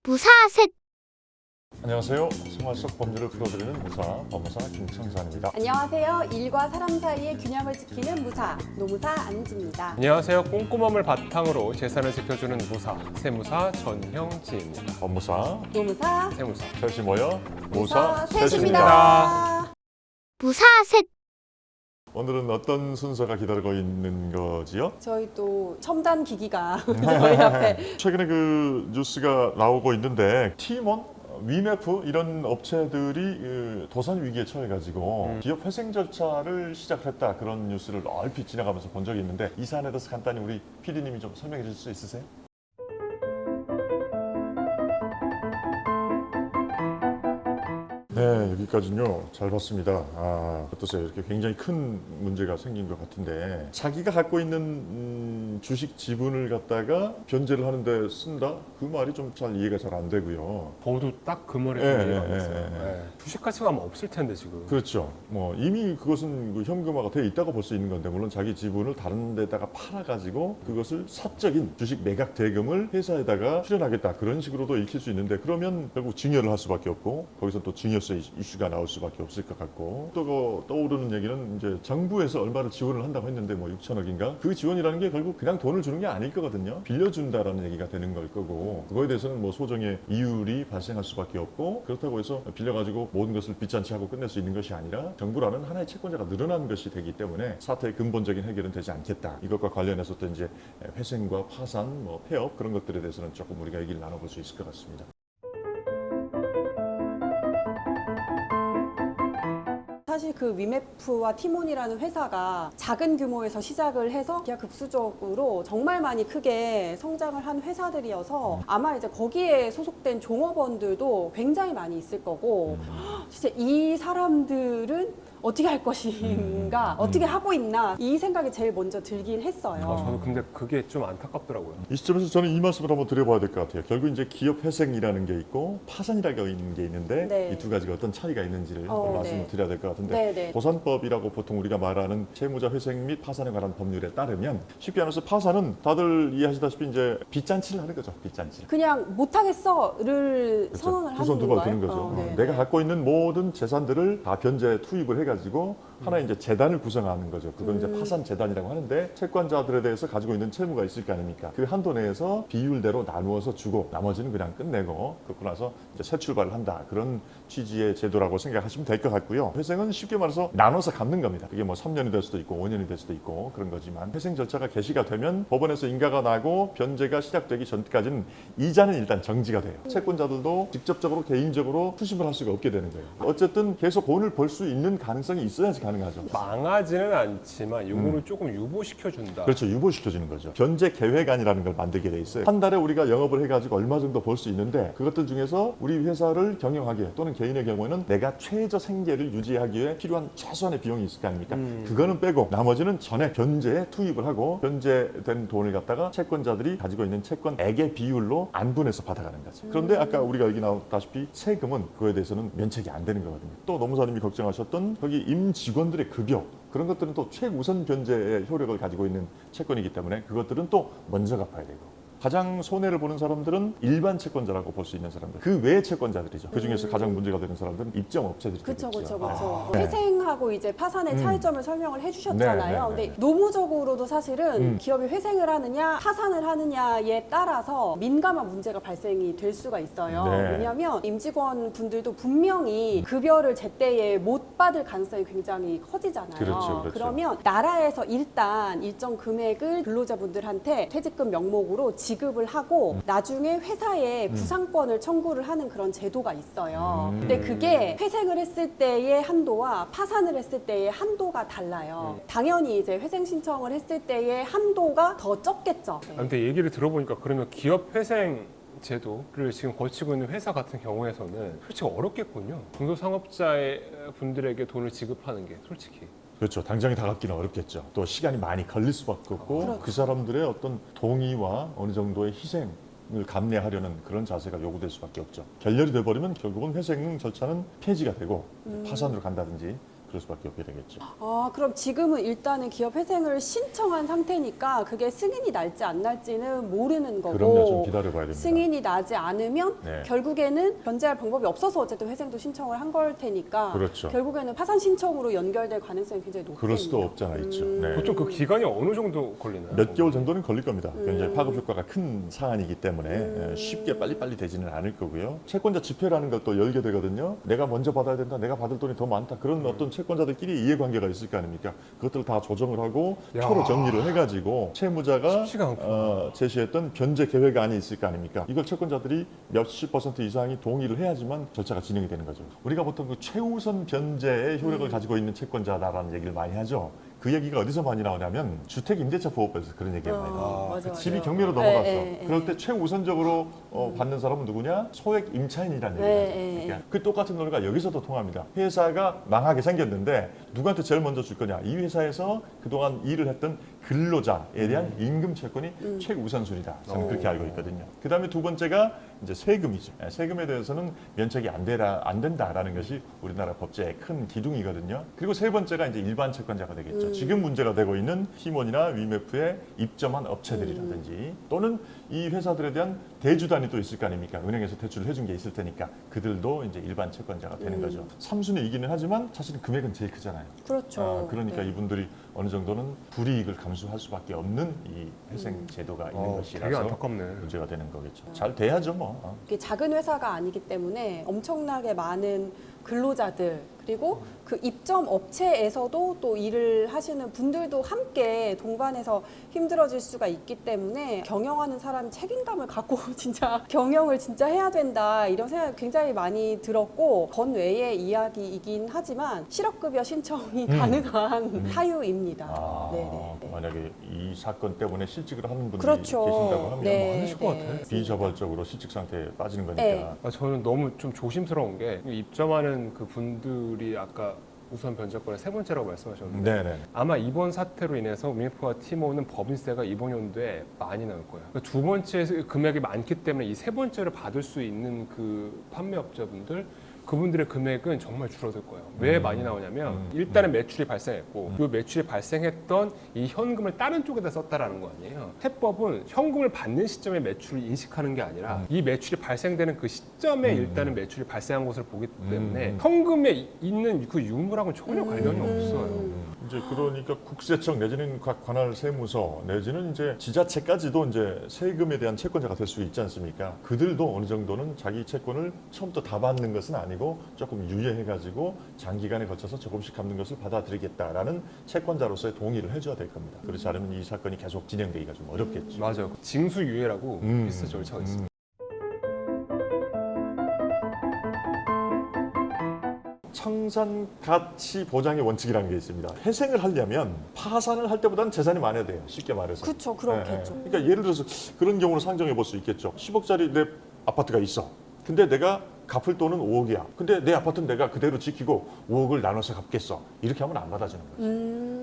무사셋. 안녕하세요. 생활 속 법률을 풀어드리는 무사, 법무사 김청산입니다. 안녕하세요. 일과 사람 사이의 균형을 지키는 무사, 노무사 안지입니다. 안녕하세요. 꼼꼼함을 바탕으로 재산을 지켜주는 무사, 세무사 전형지입니다. 법무사, 노무사, 세무사. 셋이 모여 무사 셋입니다. 셋입니다. 무사셋. 오늘은 어떤 순서가 기다리고 있는 거지요? 저희 또 첨단 기기가 저희 앞에 최근에 그 뉴스가 나오고 있는데 티몬, 위메프 이런 업체들이 도산 위기에 처해가지고 기업 회생 절차를 시작했다, 그런 뉴스를 얼핏 지나가면서 본 적이 있는데 이 사안에 대해서 간단히 우리 PD님이 좀 설명해 주실 수 있으세요? 네, 여기까지는요. 잘 봤습니다. 어떠세요? 이렇게 굉장히 큰 문제가 생긴 것 같은데, 자기가 갖고 있는 주식 지분을 갖다가 변제를 하는데 쓴다? 그 말이 좀 잘 이해가 잘 안 되고요. 저도 딱 그 말이 예, 좀 이해가 안 예, 됐어요. 예, 예. 주식 가치가 아마 없을 텐데 지금. 그렇죠. 뭐 이미 그것은 그 현금화가 되어 있다고 볼 수 있는 건데, 물론 자기 지분을 다른 데다가 팔아가지고 그것을 사적인 주식 매각 대금을 회사에다가 실현하겠다, 그런 식으로도 읽힐 수 있는데, 그러면 결국 증여를 할 수밖에 없고 거기서 또 증여세 이슈가 나올 수밖에 없을 것 같고, 또 떠오르는 얘기는 이제 정부에서 얼마를 지원을 한다고 했는데 뭐 6천억인가? 그 지원이라는 게 결국 그냥 돈을 주는 게 아닐 거거든요. 빌려준다라는 얘기가 되는 걸 거고, 그거에 대해서는 뭐 소정의 이율이 발생할 수밖에 없고, 그렇다고 해서 빌려가지고 모든 것을 빚잔치 하고 끝낼 수 있는 것이 아니라 정부라는 하나의 채권자가 늘어난 것이 되기 때문에 사태의 근본적인 해결은 되지 않겠다. 이것과 관련해서 또 이제 회생과 파산, 뭐 폐업, 그런 것들에 대해서는 조금 우리가 얘기를 나눠볼 수 있을 것 같습니다. 사실 그 위메프와 티몬이라는 회사가 작은 규모에서 시작을 해서 기하급수적으로 정말 많이 크게 성장을 한 회사들이어서 아마 이제 거기에 소속된 종업원들도 굉장히 많이 있을 거고, 진짜 이 사람들은 어떻게 할 것인가, 어떻게 하고 있나, 이 생각이 제일 먼저 들긴 했어요. 저도 근데 그게 좀 안타깝더라고요. 이 시점에서 저는 이 말씀을 한번 드려봐야 될 것 같아요. 결국 이제 기업 회생이라는 게 있고 파산이라는 게 있는데, 네. 이 두 가지가 어떤 차이가 있는지를 한번 말씀을 네. 드려야 될 것 같은데, 네. 도산법이라고 보통 우리가 말하는 채무자 회생 및 파산에 관한 법률에 따르면, 쉽게 말해서 파산은 다들 이해하시다시피 이제 빚잔치를 하는 거죠. 빚잔치. 그냥 못하겠어를 그렇죠. 선언을 두 손 하는 두 발 건가요? 드는 거죠. 네. 내가 갖고 있는 모든 재산들을 다 변제 투입을 해가지고 하나의 이제 재단을 구성하는 거죠. 그걸 이제 파산 재단이라고 하는데, 채권자들에 대해서 가지고 있는 채무가 있을 거 아닙니까? 그 한도 내에서 비율대로 나누어서 주고 나머지는 그냥 끝내고, 그러고 나서 이제 새 출발을 한다, 그런 취지의 제도라고 생각하시면 될 것 같고요. 회생은 쉽게 말해서 나눠서 갚는 겁니다. 그게 뭐 3년이 될 수도 있고 5년이 될 수도 있고 그런 거지만, 회생 절차가 개시가 되면 법원에서 인가가 나고 변제가 시작되기 전까지는 이자는 일단 정지가 돼요. 채권자들도 직접적으로 개인적으로 수심을 할 수가 없게 되는 거예요. 어쨌든 계속 돈을 벌 수 있는 가능성이 있어야지 가능하죠. 망하지는 않지만 요거를 조금 유보시켜준다. 그렇죠. 유보시켜주는 거죠. 변제 계획안이라는 걸 만들게 돼 있어요. 한 달에 우리가 영업을 해가지고 얼마 정도 벌 수 있는데, 그것들 중에서 우리 회사를 경영하기에, 또는 개인의 경우에는 내가 최저 생계를 유지하기 위해 필요한 최소한의 비용이 있을 거 아닙니까? 그거는 빼고 나머지는 전액 변제에 투입을 하고, 변제된 돈을 갖다가 채권자들이 가지고 있는 채권액의 비율로 안분해서 받아가는 거죠. 그런데 아까 우리가 얘기 나왔다시피 세금은 그거에 대해서는 면책이 안 되는 거거든요. 또 노무사님이 걱정하셨던 거기 임직원들의 급여, 그런 것들은 또 최우선 변제의 효력을 가지고 있는 채권이기 때문에 그것들은 또 먼저 갚아야 되고, 가장 손해를 보는 사람들은 일반 채권자라고 볼 수 있는 사람들, 그 외의 채권자들이죠. 그 중에서 가장 문제가 되는 사람들은 입점 업체들이 그렇죠. 되겠죠. 회생하고 이제 파산의 차이점을 설명을 해주셨잖아요. 네. 근데 노무적으로도 사실은 기업이 회생을 하느냐 파산을 하느냐에 따라서 민감한 문제가 발생이 될 수가 있어요. 네. 왜냐하면 임직원 분들도 분명히 급여를 제때에 못 받을 가능성이 굉장히 커지잖아요. 그렇죠. 그러면 나라에서 일단 일정 금액을 근로자분들한테 퇴직금 명목으로 지급을 하고 나중에 회사에 구상권을 청구를 하는 그런 제도가 있어요. 근데 그게 회생을 했을 때의 한도와 파산을 했을 때의 한도가 달라요. 당연히 이제 회생 신청을 했을 때의 한도가 더 적겠죠. 근데 얘기를 들어보니까 그러면 기업 회생 제도를 지금 거치고 있는 회사 같은 경우에서는 솔직히 어렵겠군요. 중소상업자의 분들에게 돈을 지급하는 게 솔직히. 그렇죠. 당장에 다 갚기는 어렵겠죠. 또 시간이 많이 걸릴 수밖에 없고, 그렇죠. 그 사람들의 어떤 동의와 어느 정도의 희생을 감내하려는 그런 자세가 요구될 수밖에 없죠. 결렬이 돼버리면 결국은 회생 절차는 폐지가 되고 파산으로 간다든지 그럴 그럴 수밖에 없게 되겠죠. 그럼 지금은 일단은 기업 회생을 신청한 상태니까 그게 승인이 날지 안 날지는 모르는 거고. 그럼요, 좀 기다려봐야 됩니다. 승인이 나지 않으면 네. 결국에는 변제할 방법이 없어서 어쨌든 회생도 신청을 한 걸 테니까 그렇죠. 결국에는 파산 신청으로 연결될 가능성이 굉장히 높겠네요. 그럴 수도 없잖아 있죠. 네. 보통 그 기간이 어느 정도 걸리나요? 몇 개월 정도는 걸릴 겁니다. 굉장히 파급 효과가 큰 사안이기 때문에 쉽게 빨리빨리 되지는 않을 거고요. 채권자 집회라는 걸 또 열게 되거든요. 내가 먼저 받아야 된다. 내가 받을 돈이 더 많다. 그런 어떤 채권자들끼리 이해관계가 있을 거 아닙니까? 그것들을 다 조정을 하고 야. 표로 정리를 해가지고 채무자가 쉽지가 않구나. 제시했던 변제 계획안이 있을 거 아닙니까? 이걸 채권자들이 몇십 % 이상이 동의를 해야지만 절차가 진행이 되는 거죠. 우리가 보통 그 최우선 변제의 효력을 가지고 있는 채권자라는 얘기를 많이 하죠. 그 얘기가 어디서 많이 나오냐면 주택임대차보호법에서 그런 얘기가 많이 나와요. 맞아, 집이 맞아요. 경매로 넘어갔어. 네, 그럴 때 최우선적으로 받는 사람은 누구냐? 소액 임차인이라는 네, 얘기죠. 네, 그러니까 그 똑같은 논리가 여기서도 통합니다. 회사가 망하게 생겼는데 누구한테 제일 먼저 줄 거냐? 이 회사에서 그동안 일을 했던 근로자에 대한 임금 채권이 최우선순위다. 저는 그렇게 알고 있거든요. 그 다음에 두 번째가 이제 세금이죠. 세금에 대해서는 면책이 안 된다라는 것이 우리나라 법제의 큰 기둥이거든요. 그리고 세 번째가 이제 일반 채권자가 되겠죠. 지금 문제가 되고 있는 티몬이나 위메프에 입점한 업체들이라든지 또는 이 회사들에 대한 대주단이 또 있을 거 아닙니까? 은행에서 대출을 해준 게 있을 테니까 그들도 이제 일반 채권자가 되는 거죠. 3순위이기는 하지만 사실은 금액은 제일 크잖아요. 그렇죠. 그러니까 네. 이분들이 어느 정도는 불이익을 감수할 수밖에 없는 이 회생 제도가 있는 되게 것이라서 안타깝네. 문제가 되는 거겠죠. 잘 돼야죠 뭐. 이게 작은 회사가 아니기 때문에 엄청나게 많은 근로자들 그리고 그 입점 업체에서도 또 일을 하시는 분들도 함께 동반해서 힘들어질 수가 있기 때문에 경영하는 사람이 책임감을 갖고 진짜 경영을 진짜 해야 된다 이런 생각이 굉장히 많이 들었고 건외의 이야기이긴 하지만 실업급여 신청이 가능한 사유입니다. 네네. 만약에 이 사건 때문에 실직을 하는 분들이 그렇죠. 계신다고 하면 네, 많으실 것 같아. 비자발적으로 실직 상태에 빠지는 거니까. 네. 저는 너무 좀 조심스러운 게 입점하는 그 분들이 아까 우선 변제권의 세 번째라고 말씀하셨는데 네네. 아마 이번 사태로 인해서 위메프와 티모는 법인세가 이번 연도에 많이 나올 거예요. 그러니까 두 번째 금액이 많기 때문에 이 세 번째를 받을 수 있는 그 판매업자분들 그분들의 금액은 정말 줄어들 거예요. 왜 많이 나오냐면 일단은 매출이 발생했고 이 매출이 발생했던 이 현금을 다른 쪽에다 썼다라는 거 아니에요. 해법은 현금을 받는 시점에 매출을 인식하는 게 아니라 이 매출이 발생되는 그 시점에 일단은 매출이 발생한 것을 보기 때문에 현금에 있는 그 유무랑은 전혀 관련이 없어요. 이제 그러니까 국세청 내지는 각 관할 세무서 내지는 이제 지자체까지도 이제 세금에 대한 채권자가 될 수 있지 않습니까? 그들도 어느 정도는 자기 채권을 처음부터 다 받는 것은 아니고 조금 유예해가지고 장기간에 걸쳐서 조금씩 갚는 것을 받아들이겠다라는 채권자로서의 동의를 해줘야 될 겁니다. 그렇지 않으면 이 사건이 계속 진행되기가 좀 어렵겠죠. 맞아요. 징수유예라고 비슷한 절차가 있습니다. 청산 가치 보장의 원칙이라는 게 있습니다. 회생을 하려면 파산을 할 때보다는 재산이 많아야 돼요. 쉽게 말해서. 그렇죠. 그렇겠죠. 그러니까 예를 들어서 그런 경우를 상정해 볼 수 있겠죠. 10억짜리 내 아파트가 있어. 근데 내가 갚을 돈은 5억이야. 근데 내 아파트는 내가 그대로 지키고 5억을 나눠서 갚겠어. 이렇게 하면 안 받아주는 거죠.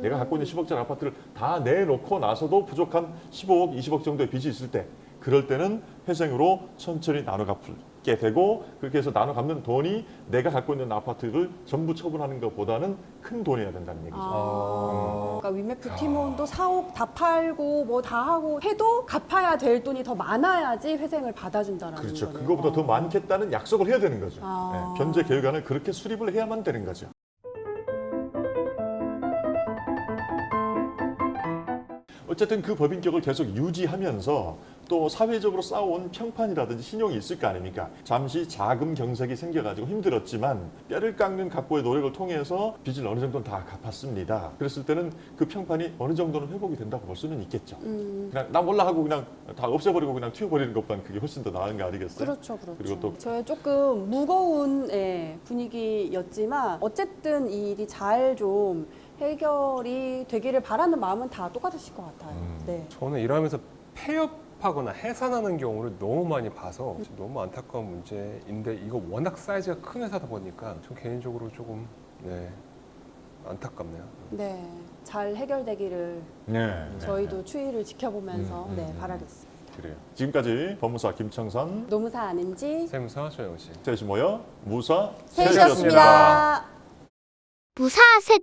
내가 갖고 있는 10억짜리 아파트를 다 내놓고 나서도 부족한 15억, 20억 정도의 빚이 있을 때 그럴 때는 회생으로 천천히 나눠 갚게 되고 그렇게 해서 나눠 갚는 돈이 내가 갖고 있는 아파트를 전부 처분하는 것보다는 큰 돈이어야 된다는 얘기죠. 그러니까 위메프 티몬도 4억 다 팔고 뭐 다 하고 해도 갚아야 될 돈이 더 많아야지 회생을 받아준다라는 그렇죠. 거네요. 그거보다 더 많겠다는 약속을 해야 되는 거죠. 아. 변제 계획안을 그렇게 수립을 해야만 되는 거죠. 어쨌든 그 법인격을 계속 유지하면서 또 사회적으로 쌓아온 평판이라든지 신용이 있을 거 아닙니까? 잠시 자금 경색이 생겨가지고 힘들었지만 뼈를 깎는 각고의 노력을 통해서 빚을 어느 정도는 다 갚았습니다. 그랬을 때는 그 평판이 어느 정도는 회복이 된다고 볼 수는 있겠죠. 그냥 나 몰라 하고 그냥 다 없애버리고 그냥 튀어버리는 것보다는 그게 훨씬 더 나은 거 아니겠어요? 그렇죠, 그렇죠. 그리고 또 저의 조금 무거운 분위기였지만 어쨌든 이 일이 잘 좀 해결이 되기를 바라는 마음은 다 똑같으실 것 같아요. 네. 저는 일하면서 폐업하거나 해산하는 경우를 너무 많이 봐서 너무 안타까운 문제인데 이거 워낙 사이즈가 큰 회사다 보니까 전 개인적으로 조금 안타깝네요. 네, 잘 해결되기를 저희도 추이를 지켜보면서 바라겠습니다. 그래요. 지금까지 법무사 김청선, 노무사 아는지 세무사 조영 씨. 셋이 모여 무사 셋이었습니다. 무사셋